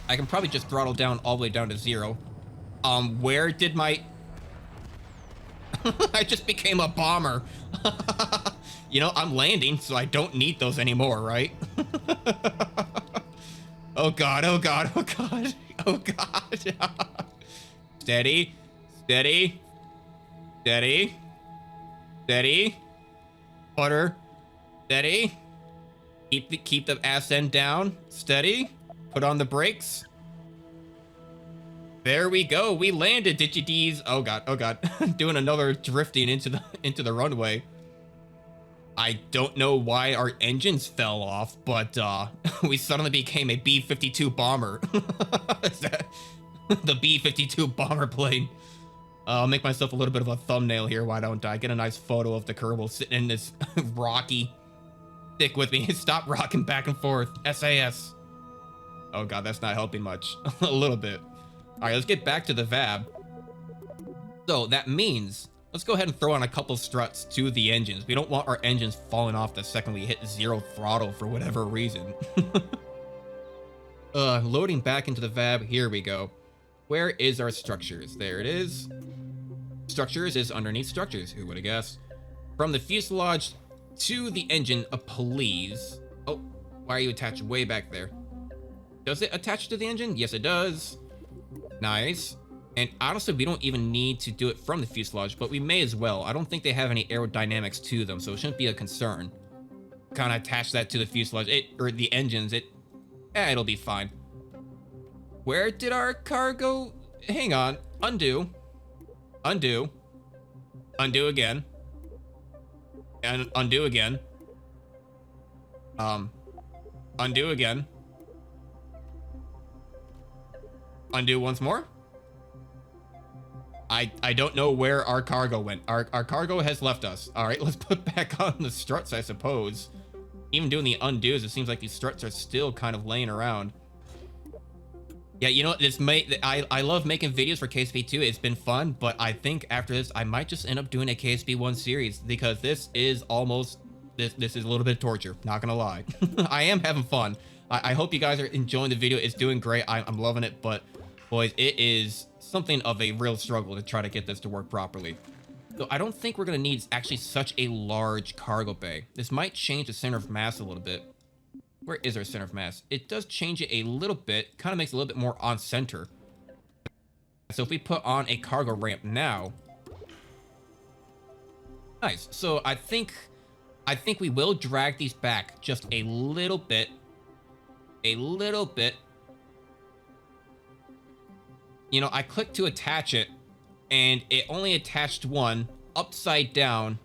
I can probably just throttle down all the way down to 0. Where did my... I just became a bomber. You know, I'm landing, so I don't need those anymore, right? Oh god, oh god, oh god, oh god. Steady, steady, steady, steady, butter, steady. Keep the ass end down, steady. Put on the brakes. There we go. We landed, Digi-D's. Oh god, oh god. Doing another drifting into the runway. I don't know why our engines fell off, but we suddenly became a B-52 bomber. The B-52 bomber plane. I'll make myself a little bit of a thumbnail here. Why don't I get a nice photo of the Kerbal sitting in this rocky. Stick with me. Stop rocking back and forth. SAS. Oh god, that's not helping much. A little bit. All right, let's get back to the VAB. So that means, let's go ahead and throw on a couple struts to the engines. We don't want our engines falling off the second we hit 0 throttle for whatever reason. Loading back into the VAB, here we go. Where is our structures? There it is. Structures is underneath structures, who would have guessed? From the fuselage to the engine, please. Oh, why are you attached way back there? Does it attach to the engine? Yes, it does. Nice. And honestly, we don't even need to do it from the fuselage, but we may as well. I don't think they have any aerodynamics to them, so it shouldn't be a concern. Kind of attach that to the fuselage, or the engines. It'll be fine. Where did our cargo? Hang on. Undo. Undo. Undo again. And undo again. Undo again. Undo once more. I don't know where our cargo went. Our cargo has left us. All right, let's put back on the struts, I suppose. Even doing the undos, it seems like these struts are still kind of laying around. Yeah, you know what? I love making videos for KSP 2. It's been fun, but I think after this, I might just end up doing a KSP 1 series because this is almost This is a little bit of torture, not gonna lie. I am having fun. I hope you guys are enjoying the video. It's doing great. I'm loving it, but boys, it is something of a real struggle to try to get this to work properly. So I don't think we're gonna need actually such a large cargo bay. This might change the center of mass a little bit. Where is our center of mass? It does change it a little bit, kind of makes it a little bit more on center. So if we put on a cargo ramp now, nice. So I think we will drag these back just a little bit. You know, I clicked to attach it, and it only attached one upside down,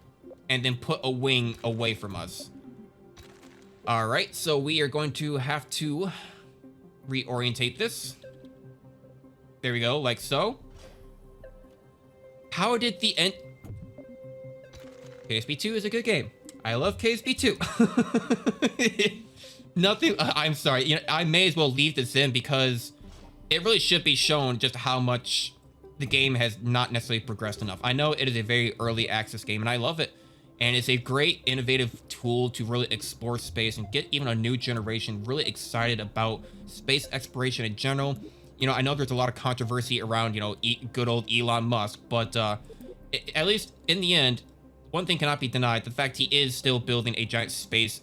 and then put a wing away from us. All right, so we are going to have to reorientate this. There we go, like so. How did the end? KSP 2 is a good game. I love KSP 2. Nothing. I'm sorry. You know, I may as well leave this in because it really should be shown just how much the game has not necessarily progressed enough. I know it is a very early access game, and I love it. And it's a great, innovative tool to really explore space and get even a new generation really excited about space exploration in general. You know, I know there's a lot of controversy around, you know, good old Elon Musk, but at least in the end, one thing cannot be denied: the fact he is still building a giant space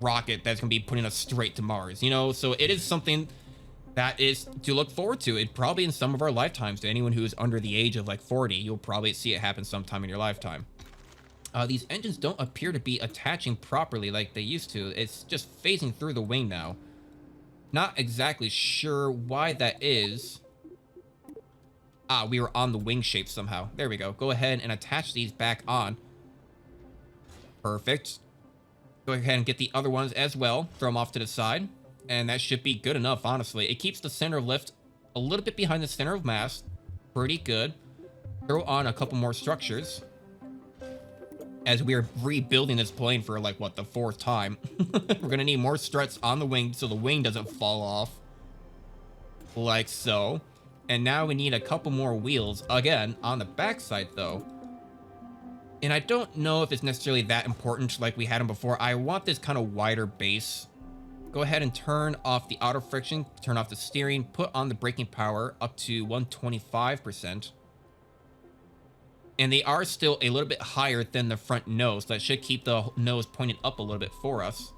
rocket that's going to be putting us straight to Mars, you know? So it is something that is to look forward to. It probably in some of our lifetimes. To anyone who is under the age of like 40, you'll probably see it happen sometime in your lifetime. These engines don't appear to be attaching properly like they used to. It's just phasing through the wing now. Not exactly sure why that is. Ah, we were on the wing shape somehow. There we go. Go ahead and attach these back on. Perfect. Go ahead and get the other ones as well. Throw them off to the side. And that should be good enough, honestly. It keeps the center of lift a little bit behind the center of mass. Pretty good. Throw on a couple more structures, as we are rebuilding this plane for like, what, the 4th time. We're gonna need more struts on the wing so the wing doesn't fall off. Like so. And now we need a couple more wheels, again, on the backside though. And I don't know if it's necessarily that important like we had them before. I want this kind of wider base. Go ahead and turn off the auto friction, turn off the steering, put on the braking power up to 125%. And they are still a little bit higher than the front nose. That should keep the nose pointed up a little bit for us.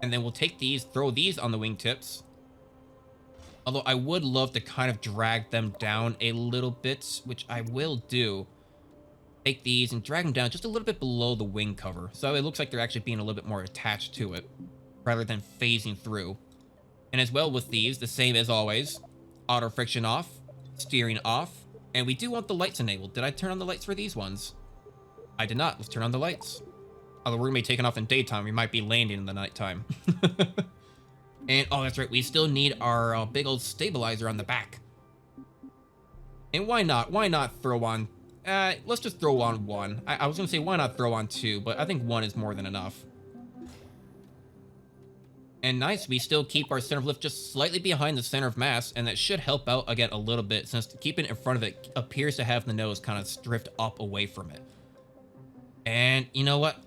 And then we'll take these, throw these on the wingtips. Although I would love to kind of drag them down a little bit, which I will do. Take these and drag them down just a little bit below the wing cover. So it looks like they're actually being a little bit more attached to it, rather than phasing through. And as well with these, the same as always. Auto friction off, steering off. And we do want the lights enabled. Did I turn on the lights for these ones? I did not. Let's turn on the lights. Although we're going to be taking off in daytime, we might be landing in the nighttime. And, oh, that's right. We still need our big old stabilizer on the back. And why not? Why not throw on... let's just throw on one. I was going to say, why not throw on two? But I think one is more than enough. And nice, we still keep our center of lift just slightly behind the center of mass, and that should help out again a little bit, since keeping it in front of it appears to have the nose kind of drift up away from it. And you know what?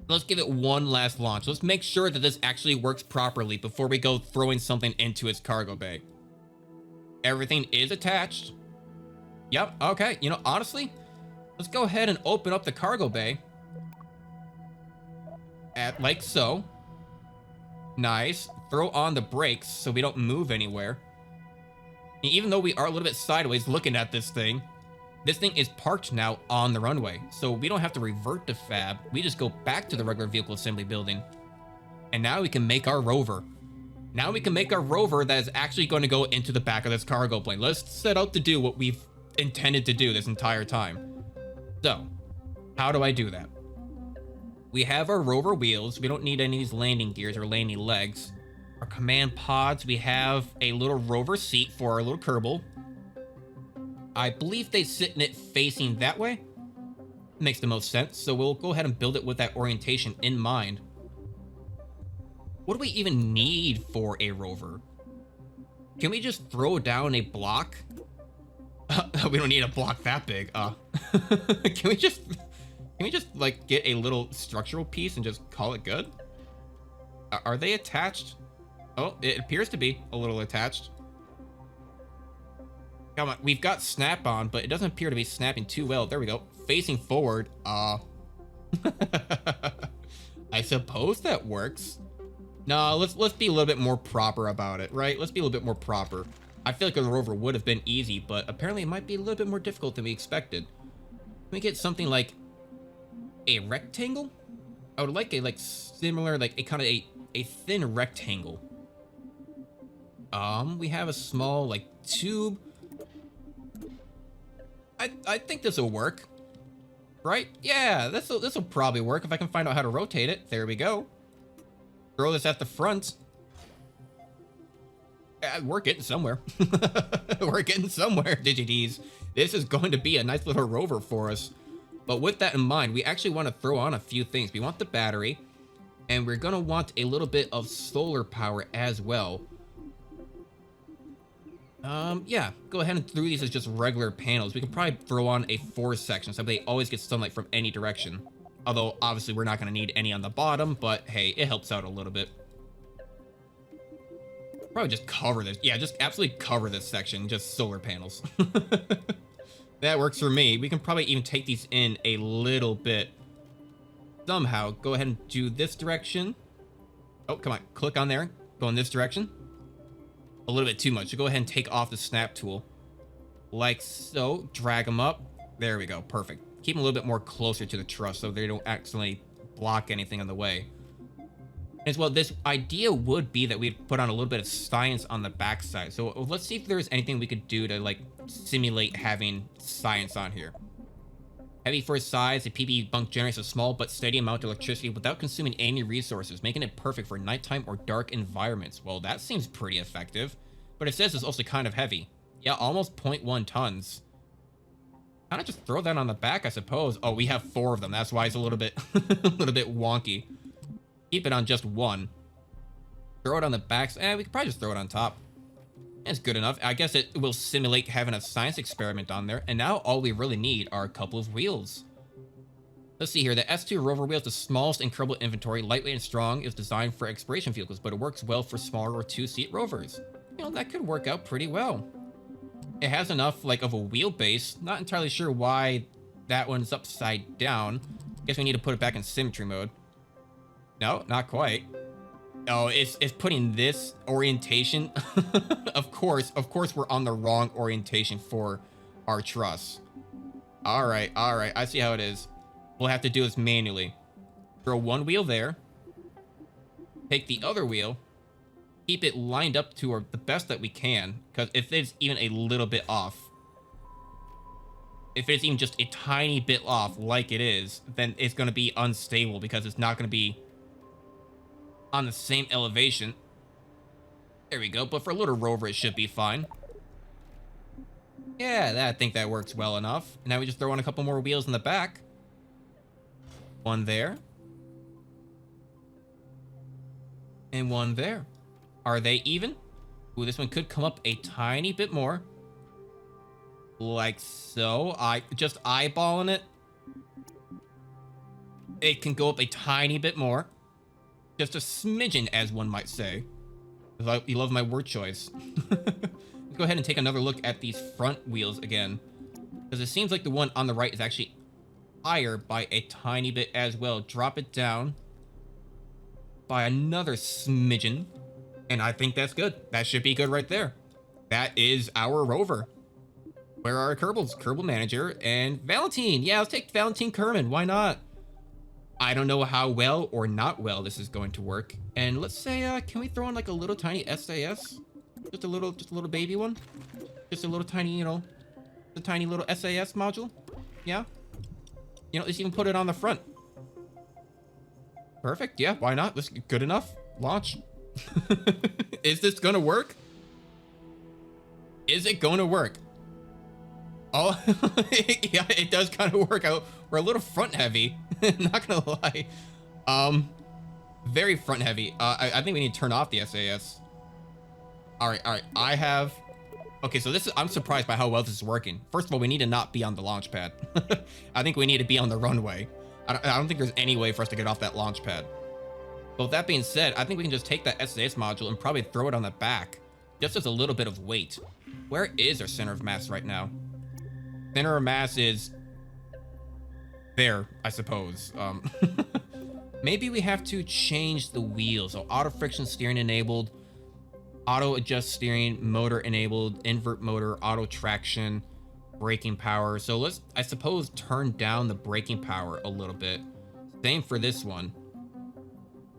Let's give it one last launch. Let's make sure that this actually works properly before we go throwing something into its cargo bay. Everything is attached. Yep, okay. You know, honestly, let's go ahead and open up the cargo bay. Like so. Nice. Throw on the brakes so we don't move anywhere. And even though we are a little bit sideways looking at this thing is parked now on the runway. So we don't have to revert to fab. We just go back to the regular vehicle assembly building. And now we can make our rover. Now we can make our rover that is actually going to go into the back of this cargo plane. Let's set out to do what we've intended to do this entire time. So, how do I do that? We have our rover wheels. We don't need any of these landing gears or landing legs. Our command pods, we have a little rover seat for our little Kerbal. I believe they sit in it facing that way. Makes the most sense. So we'll go ahead and build it with that orientation in mind. What do we even need for a rover? Can we just throw down a block? We don't need a block that big. Can Can we just, like, get a little structural piece and just call it good? Are they attached? Oh, it appears to be a little attached. Come on, we've got snap on, but it doesn't appear to be snapping too well. There we go. Facing forward. I suppose that works. No, let's be a little bit more proper about it, right? Let's be a little bit more proper. I feel like the rover would have been easy, but apparently it might be a little bit more difficult than we expected. Can we get something like a rectangle? I would like a similar, like a kind of a thin rectangle. We have a small like tube. I think this will work, right? Yeah, this will probably work if I can find out how to rotate it. There we go. Throw this at the front. We're getting somewhere. We're getting somewhere, DigiDs. This is going to be a nice little rover for us. But with that in mind, we actually want to throw on a few things. We want the battery, and we're going to want a little bit of solar power as well. Yeah, go ahead and throw these as just regular panels. We can probably throw on a 4 section so they always get sunlight from any direction. Although, obviously, we're not going to need any on the bottom, but hey, it helps out a little bit. Probably just cover this. Yeah, just absolutely cover this section. Just solar panels. That works for me. We can probably even take these in a little bit. Somehow, go ahead and do this direction. Oh, come on. Click on there. Go in this direction. A little bit too much. So go ahead and take off the snap tool. Like so. Drag them up. There we go. Perfect. Keep them a little bit more closer to the truss so they don't accidentally block anything on the way. As well, this idea would be that we'd put on a little bit of science on the backside. So let's see if there's anything we could do to like simulate having science on here. Heavy for its size, the PB bunk generates a small but steady amount of electricity without consuming any resources, making it perfect for nighttime or dark environments. Well, that seems pretty effective. But it says it's also kind of heavy. Yeah, almost 0.1 tons. Kind of just throw that on the back, I suppose. Oh, we have 4 of them. That's why it's a little bit, a little bit wonky. Keep it on just 1. Throw it on the backs. We could probably just throw it on top. It's good enough. I guess it will simulate having a science experiment on there. And now all we really need are a couple of wheels. Let's see here. The S2 rover wheel is the smallest in Kerbal inventory. Lightweight and strong, is designed for exploration vehicles, but it works well for smaller or 2-seat rovers. You know, that could work out pretty well. It has enough like of a wheelbase. Not entirely sure why that one's upside down. Guess we need to put it back in symmetry mode. No, not quite. Oh, it's putting this orientation. Of course we're on the wrong orientation for our truss. All right. I see how it is. We'll have to do this manually. Throw one wheel there. Take the other wheel. Keep it lined up to the best that we can. Because if it's even a little bit off, if it's even just a tiny bit off like it is, then it's going to be unstable because it's not going to be on the same elevation. There we go. But for a little rover, it should be fine. Yeah, I think that works well enough. Now we just throw on a couple more wheels in the back. One there. And one there. Are they even? Ooh, this one could come up a tiny bit more. Like so. Just eyeballing it. It can go up a tiny bit more. Just a smidgen, as one might say. You love my word choice. Let's go ahead and take another look at these front wheels again. Because it seems like the one on the right is actually higher by a tiny bit as well. Drop it down by another smidgen. And I think that's good. That should be good right there. That is our rover. Where are our Kerbals? Kerbal Manager and Valentine. Yeah, let's take Valentine Kerman. Why not? I don't know how well or not well this is going to work. And let's say, can we throw in like a little tiny SAS? Just a little baby one? Just a little tiny, you know, the tiny little SAS module? Yeah? You know, let's even put it on the front. Perfect. Yeah, why not? That's good enough. Launch. Is this gonna work? Is it gonna work? Oh, yeah, it does kind of work out. We're a little front heavy. Not gonna lie. Very front heavy. I think we need to turn off the SAS. All right. I have. Okay, so this is. I'm surprised by how well this is working. First of all, we need to not be on the launch pad. I think we need to be on the runway. I don't think there's any way for us to get off that launch pad. But with that being said, I think we can just take that SAS module and probably throw it on the back, just as a little bit of weight. Where is our center of mass right now? Center of mass is there, I suppose. Maybe we have to change the wheels. So auto friction steering enabled, auto adjust steering, motor enabled, invert motor, auto traction, braking power. So let's, I suppose, turn down the braking power a little bit. Same for this one.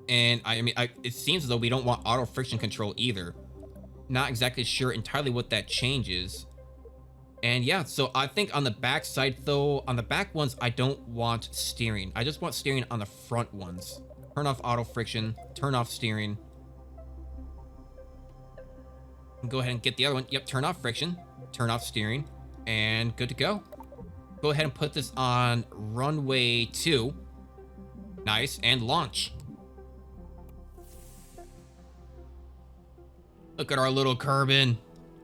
And I mean, it seems as though we don't want auto friction control either. Not exactly sure entirely what that changes. And yeah, so I think on the back side though, on the back ones, I don't want steering. I just want steering on the front ones. Turn off auto friction, turn off steering. And go ahead and get the other one. Yep, turn off friction, turn off steering, and good to go. Go ahead and put this on runway 2. Nice, and launch. Look at our little Kerbin.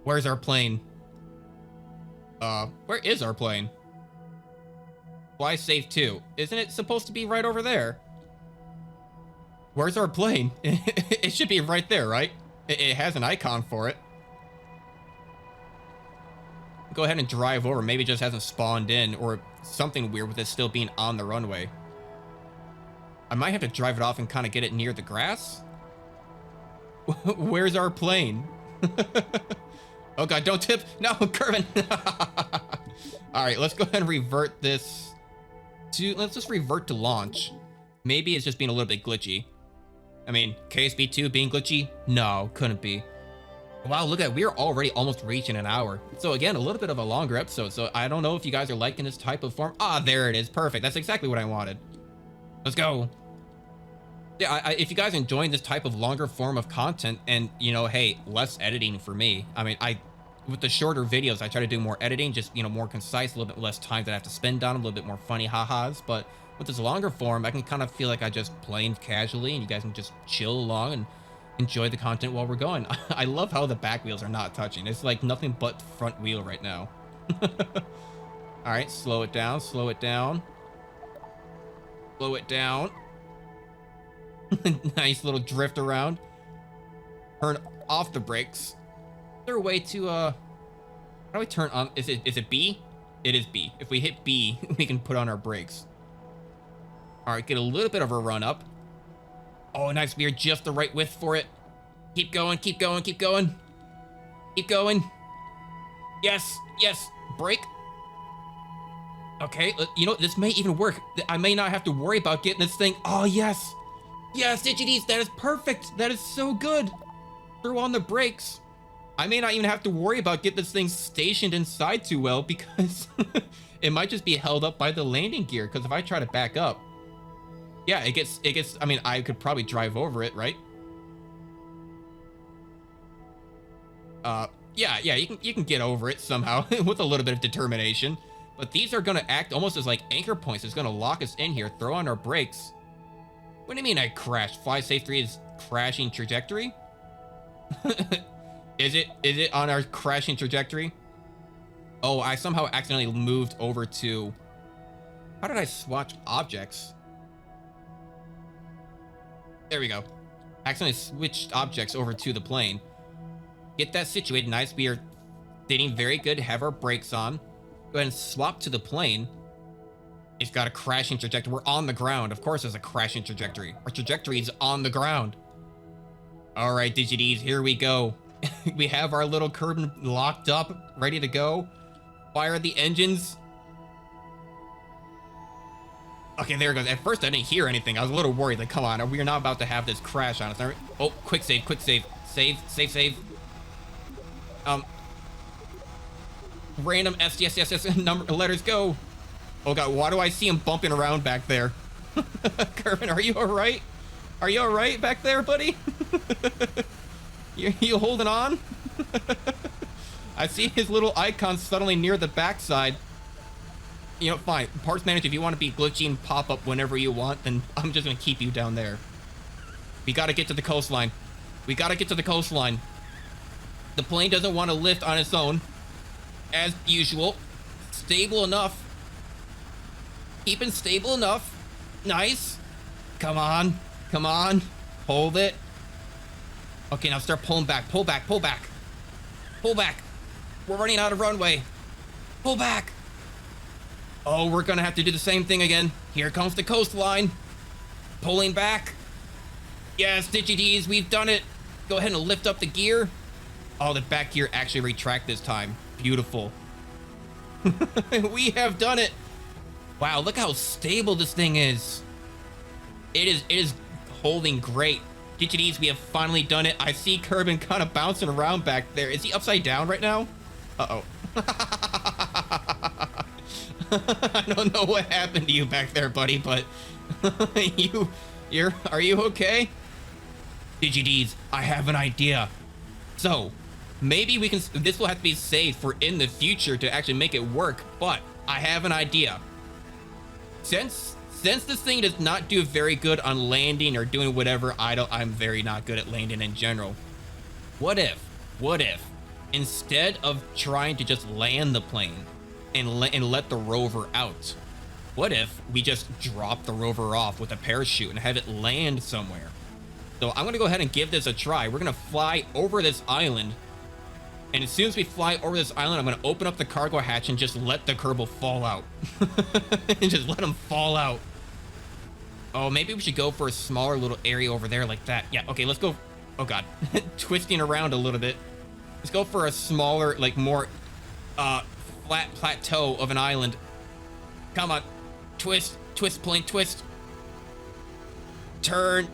Where's our plane? Where is our plane? Fly safe 2. Isn't it supposed to be right over there? Where's our plane? It should be right there, right? It has an icon for it. Go ahead and drive over. Maybe it just hasn't spawned in or something weird with it still being on the runway. I might have to drive it off and kind of get it near the grass. Where's our plane? Oh god, don't tip. No, Kerbin. All right, let's go ahead and revert this to, let's just revert to launch. Maybe it's just being a little bit glitchy. I mean, KSP 2 being glitchy? No, couldn't be. Wow, look at, we're already almost reaching an hour. So again, a little bit of a longer episode. So I don't know if you guys are liking this type of form. Ah, there it is. Perfect. That's exactly what I wanted. Let's go. Yeah, if you guys are enjoying this type of longer form of content and, you know, hey, less editing for me. I mean, with the shorter videos, I try to do more editing, just, you know, more concise, a little bit less time that I have to spend on them, a little bit more funny ha-has. But with this longer form, I can kind of feel like I just playing casually and you guys can just chill along and enjoy the content while we're going. I love how the back wheels are not touching. It's like nothing but front wheel right now. All right, slow it down, slow it down. Slow it down. Nice little drift around. Turn off the brakes. Is there a way to how do we turn on? Is it B? It is B. If we hit B, we can put on our brakes. All right, get a little bit of a run up. Oh, nice. We are just the right width for it. Keep going, keep going, keep going. Keep going. Yes, yes. Brake. Okay, you know, this may even work. I may not have to worry about getting this thing. Oh, yes. Yes, DigiDs, that is perfect. That is so good. Throw on the brakes. I may not even have to worry about getting this thing stationed inside too well because it might just be held up by the landing gear. Because if I try to back up, yeah, it gets, I mean, I could probably drive over it, right? Yeah, you can get over it somehow with a little bit of determination. But these are gonna act almost as like anchor points. It's gonna lock us in here, throw on our brakes. What do you mean I crashed? Fly Safe 3 is crashing trajectory? Is it on our crashing trajectory? Oh, I somehow accidentally moved over to... How did I swatch objects? There we go. Accidentally switched objects over to the plane. Get that situated nice. We are sitting very good. Have our brakes on. Go ahead and swap to the plane. It's got a crashing trajectory. We're on the ground. Of course there's a crashing trajectory. Our trajectory is on the ground. All right, DigiDs, here we go. We have our little Kerbin locked up, ready to go. Fire the engines. Okay, there it goes. At first I didn't hear anything. I was a little worried. Like, come on, we are not about to have this crash on us. Oh, quick save, quick save. Save, save, save. Random SDSSS number letters go. Oh god, why do I see him bumping around back there? Kerbin, are you all right? Are you all right back there, buddy? you holding on? I see his little icon suddenly near the backside. You know, fine. Parts manager, if you want to be glitchy and pop up whenever you want, then I'm just gonna keep you down there. We gotta get to the coastline. We gotta get to the coastline. The plane doesn't want to lift on its own. As usual. Stable enough. Keeping stable enough. Nice. Come on. Come on. Hold it. Okay, now start pulling back. Pull back. Pull back. Pull back. We're running out of runway. Pull back. Oh, we're gonna have to do the same thing again. Here comes the coastline. Pulling back. Yes, DigiDs, we've done it. Go ahead and lift up the gear. Oh, the back gear actually retract this time. Beautiful. We have done it. Wow, look how stable this thing is. It is holding great. DigiDs, we have finally done it. I see Kerbin kind of bouncing around back there. Is he upside down right now? Uh-oh. I don't know what happened to you back there, buddy, but are you okay? DigiDs, I have an idea. So, maybe we can, this will have to be saved for in the future to actually make it work, but I have an idea. Since this thing does not do very good on landing or doing whatever, I'm very not good at landing in general. What if, instead of trying to just land the plane and let the rover out, what if we just drop the rover off with a parachute and have it land somewhere? So I'm gonna go ahead and give this a try. We're gonna fly over this island, and as soon as we fly over this island, I'm gonna open up the cargo hatch and just let the Kerbal fall out. And just let him fall out. Oh, maybe we should go for a smaller little area over there like that. Yeah, okay, let's go. Oh God, twisting around a little bit. Let's go for a smaller, like more flat plateau of an island. Come on, twist, plane, twist. Turn.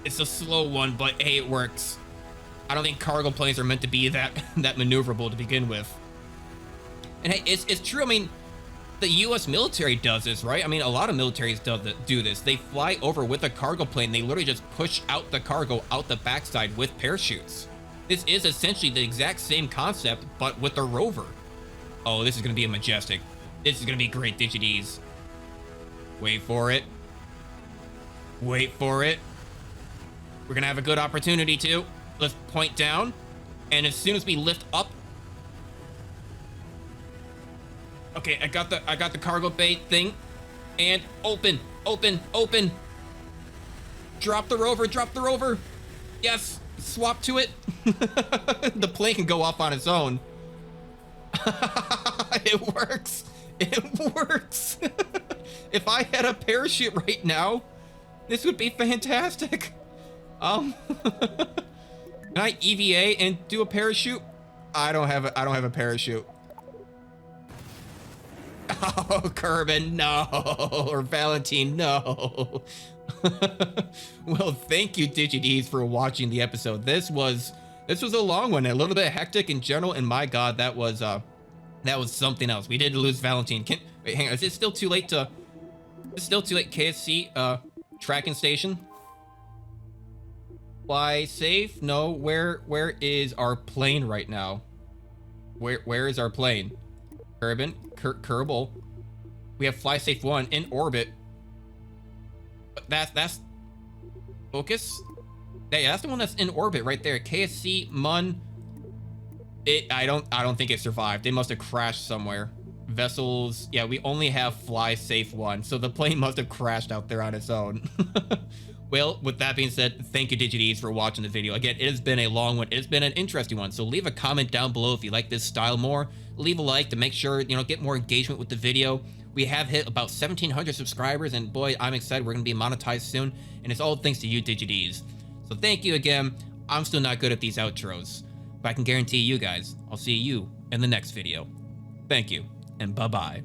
It's a slow one, but hey, it works. I don't think cargo planes are meant to be that maneuverable to begin with. And hey, it's true. I mean, the U.S. military does this, right? I mean, a lot of militaries do this. They fly over with a cargo plane. They literally just push out the cargo out the backside with parachutes. This is essentially the exact same concept, but with a rover. Oh, this is gonna be a majestic. This is gonna be great, DigiDs. Wait for it. Wait for it. We're gonna have a good opportunity to. Let's point down, and as soon as we lift up. Okay, I got the cargo bay thing, and open. Drop the rover. Yes, swap to it. The plane can go off on its own. It works. If I had a parachute right now, this would be fantastic. Can I EVA and do a parachute? I don't have a parachute. Oh, Kerbin, no. Or Valentine, no. Well, thank you, DigiDs, for watching the episode. This was a long one, a little bit hectic in general, and my God, that was something else. We did lose Valentine. Wait, hang on. Is it still too late to? It's still too late. KSC tracking station. Fly safe? No. Where is our plane right now? Where is our plane? Kerbin, Kerbal. We have fly safe 1 in orbit. That's focus. Yeah, that's the one that's in orbit right there. KSC Mun. I don't think it survived. They must have crashed somewhere. Vessels. Yeah, we only have fly safe 1, so the plane must have crashed out there on its own. Well, with that being said, thank you, DigiDs, for watching the video. Again, it has been a long one. It's been an interesting one. So leave a comment down below if you like this style more. Leave a like to make sure, get more engagement with the video. We have hit about 1,700 subscribers, and boy, I'm excited. We're going to be monetized soon, and it's all thanks to you, DigiDs. So thank you again. I'm still not good at these outros, but I can guarantee you guys, I'll see you in the next video. Thank you, and bye-bye.